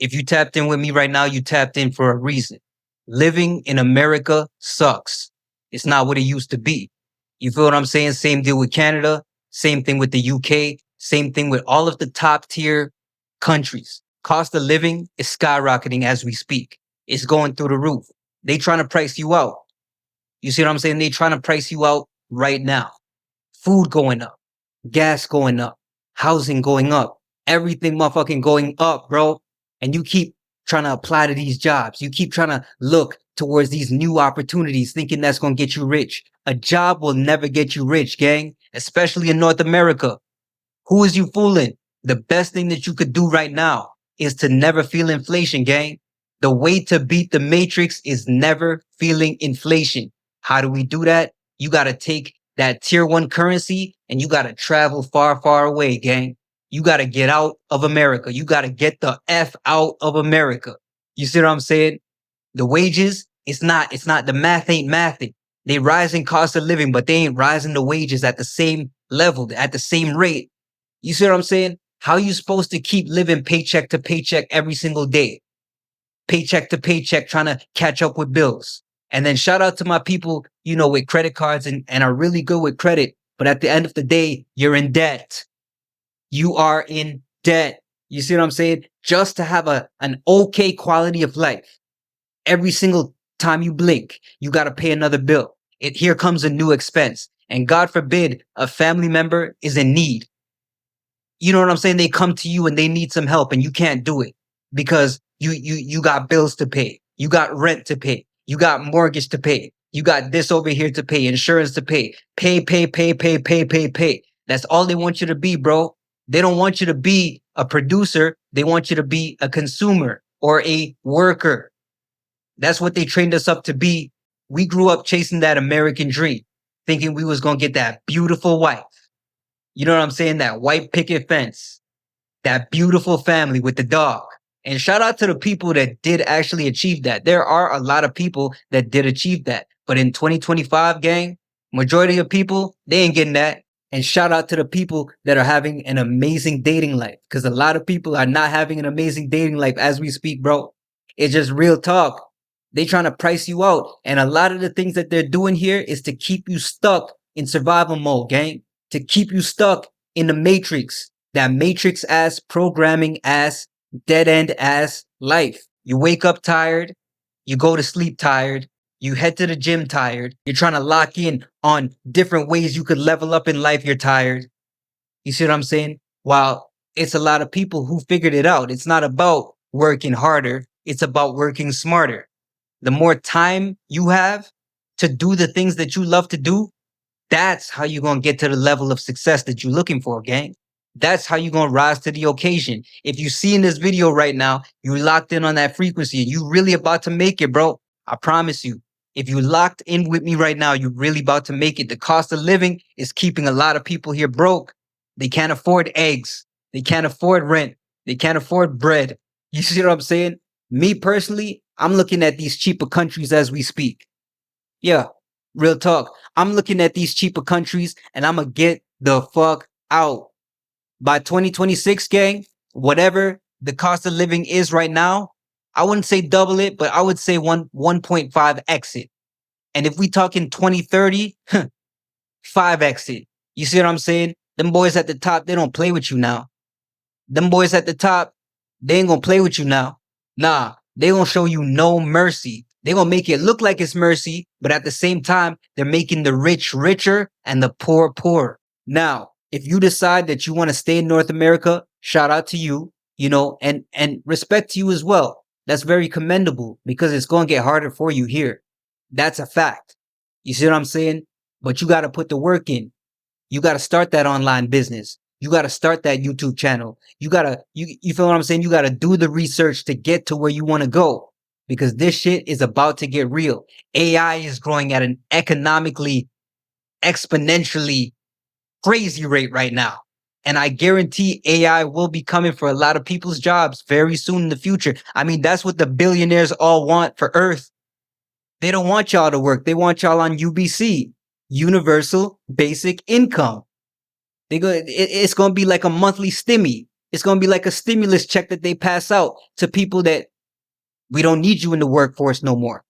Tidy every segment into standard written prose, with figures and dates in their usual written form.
If you tapped in with me right now, you tapped in for a reason. Living in America sucks. It's not what it used to be. You feel what I'm saying? Same deal with Canada. Same thing with the UK. Same thing with all of the top tier countries. Cost of living is skyrocketing as we speak. It's going through the roof. They trying to price you out. You see what I'm saying? They trying to price you out right now. Food going up, gas going up, housing going up, everything motherfucking going up, bro. And you keep trying to apply to these jobs. You keep trying to look towards these new opportunities, thinking that's going to get you rich. A job will never get you rich, gang, especially in North America. Who is you fooling? The best thing that you could do right now is to never feel inflation, gang. The way to beat the matrix is never feeling inflation. How do we do that? You got to take that tier one currency and you got to travel far, far away, gang. You got to get out of America. You got to get the F out of America. You see what I'm saying? The wages, the math ain't mathing. They rising cost of living, but they ain't rising the wages at the same level, at the same rate. You see what I'm saying? How you supposed to keep living paycheck to paycheck every single day? Paycheck to paycheck, trying to catch up with bills. And then shout out to my people, with credit cards and are really good with credit. But at the end of the day, you're in debt. You are in debt. You see what I'm saying? Just to have an okay quality of life. Every single time you blink, you got to pay another bill. Here comes a new expense. And God forbid a family member is in need. You know what I'm saying? They come to you and they need some help and you can't do it because you got bills to pay. You got rent to pay. You got mortgage to pay. You got this over here to pay, insurance to pay. Pay. That's all they want you to be, bro. They don't want you to be a producer. They want you to be a consumer or a worker. That's what they trained us up to be. We grew up chasing that American dream, thinking we was going to get that beautiful wife. You know what I'm saying? That white picket fence, that beautiful family with the dog. And shout out to the people that did actually achieve that. There are a lot of people that did achieve that. But in 2025, gang, majority of people, they ain't getting that. And shout out to the people that are having an amazing dating life. Because a lot of people are not having an amazing dating life as we speak, bro. It's just real talk. They trying to price you out. And a lot of the things that they're doing here is to keep you stuck in survival mode, gang. To keep you stuck in the matrix. That matrix ass, programming ass, dead end ass life. You wake up tired. You go to sleep tired. You head to the gym tired. You're trying to lock in on different ways you could level up in life. You're tired. You see what I'm saying? While it's a lot of people who figured it out. It's not about working harder. It's about working smarter. The more time you have to do the things that you love to do, that's how you're going to get to the level of success that you're looking for, gang. That's how you're going to rise to the occasion. If you see in this video right now, you're locked in on that frequency. You really about to make it, bro. I promise you. If you locked in with me right now, you're really about to make it. The cost of living is keeping a lot of people here broke. They can't afford eggs. They can't afford rent. They can't afford bread. You see what I'm saying? Me personally, I'm looking at these cheaper countries as we speak. Yeah, real talk. I'm looking at these cheaper countries and I'm going to get the fuck out. By 2026, gang, whatever the cost of living is right now, I wouldn't say double it, but I would say 1.5x it. And if we talk in 2030, 5x it. You see what I'm saying? Them boys at the top, they don't play with you now. Them boys at the top, they ain't gonna play with you now. Nah, they gonna show you no mercy. They gonna make it look like it's mercy, but at the same time, they're making the rich richer and the poor poorer. Now, if you decide that you want to stay in North America, shout out to you, and respect to you as well. That's very commendable because it's going to get harder for you here. That's a fact. You see what I'm saying? But you got to put the work in. You got to start that online business. You got to start that YouTube channel. You feel what I'm saying? You got to do the research to get to where you want to go because this shit is about to get real. AI is growing at an economically, exponentially crazy rate right now. And I guarantee AI will be coming for a lot of people's jobs very soon in the future. I mean, that's what the billionaires all want for Earth. They don't want y'all to work. They want y'all on UBC, Universal Basic Income. It's going to be like a monthly stimmy. It's going to be like a stimulus check that they pass out to people that we don't need you in the workforce no more.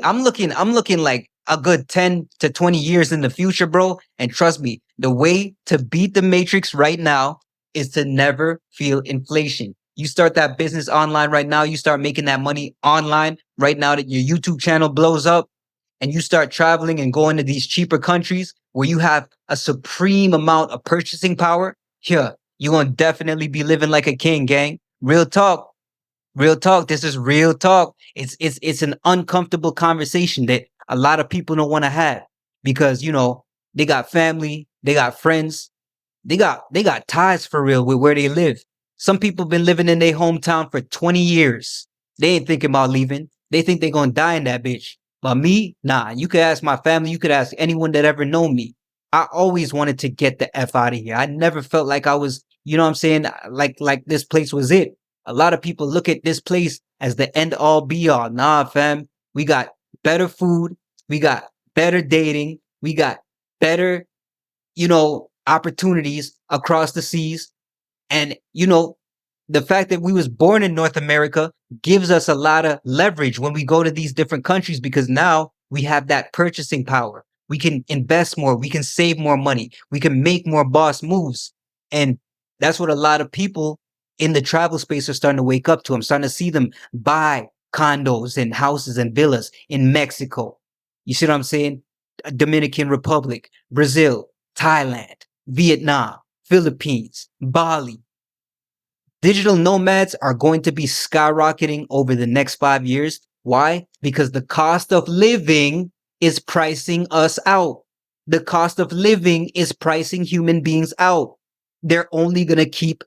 I'm looking like a good 10 to 20 years in the future, bro. And trust me, the way to beat the matrix right now is to never feel inflation. You start that business online right now, you start making that money online right now that your YouTube channel blows up, and you start traveling and going to these cheaper countries where you have a supreme amount of purchasing power. Here, you're going to definitely be living like a king, gang. Real talk. Real talk. This is real talk. It's an uncomfortable conversation that a lot of people don't want to have because they got family, they got friends, they got ties for real with where they live. Some people been living in their hometown for 20 years. They ain't thinking about leaving. They think they're gonna die in that bitch. But me, nah. You could ask my family. You could ask anyone that ever known me. I always wanted to get the F out of here. I never felt like I was, you know what I'm saying, like this place was it. A lot of people look at this place as the end all be all. Nah, fam. We got better food. We got better dating. We got better, opportunities across the seas. And, the fact that we was born in North America gives us a lot of leverage when we go to these different countries because now we have that purchasing power. We can invest more. We can save more money. We can make more boss moves. And that's what a lot of people in the travel space are starting to wake up to. I'm starting to see them buy condos and houses and villas in Mexico. You see what I'm saying? Dominican Republic, Brazil, Thailand, Vietnam, Philippines, Bali. Digital nomads are going to be skyrocketing over the next 5 years. Why? Because the cost of living is pricing us out. The cost of living is pricing human beings out. They're only going to keep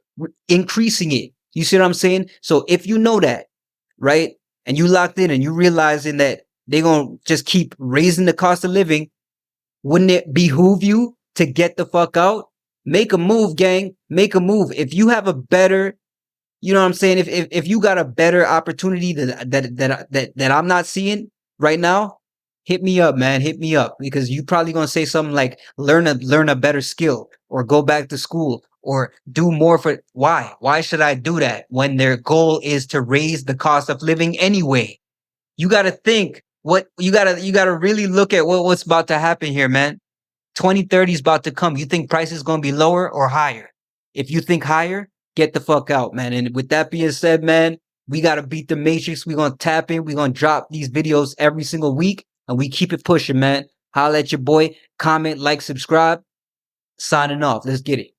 increasing it. You see what I'm saying? So if you know that, right, and you locked in and you realizing that they're going to just keep raising the cost of living, wouldn't it behoove you to get the fuck out? Make a move, gang. Make a move. If you have a better, you know what I'm saying? If you got a better opportunity that I'm not seeing right now, hit me up, man. Hit me up because you probably gonna say something like learn a better skill or go back to school or do more for why? Why should I do that when their goal is to raise the cost of living anyway? You gotta think what you gotta really look at what's about to happen here, man. 2030 is about to come. You think price is going to be lower or higher? If you think higher, get the fuck out, man. And with that being said, man, we got to beat the matrix. We're going to tap in. We're going to drop these videos every single week and we keep it pushing, man. Holla at your boy. Comment, like, subscribe. Signing off. Let's get it.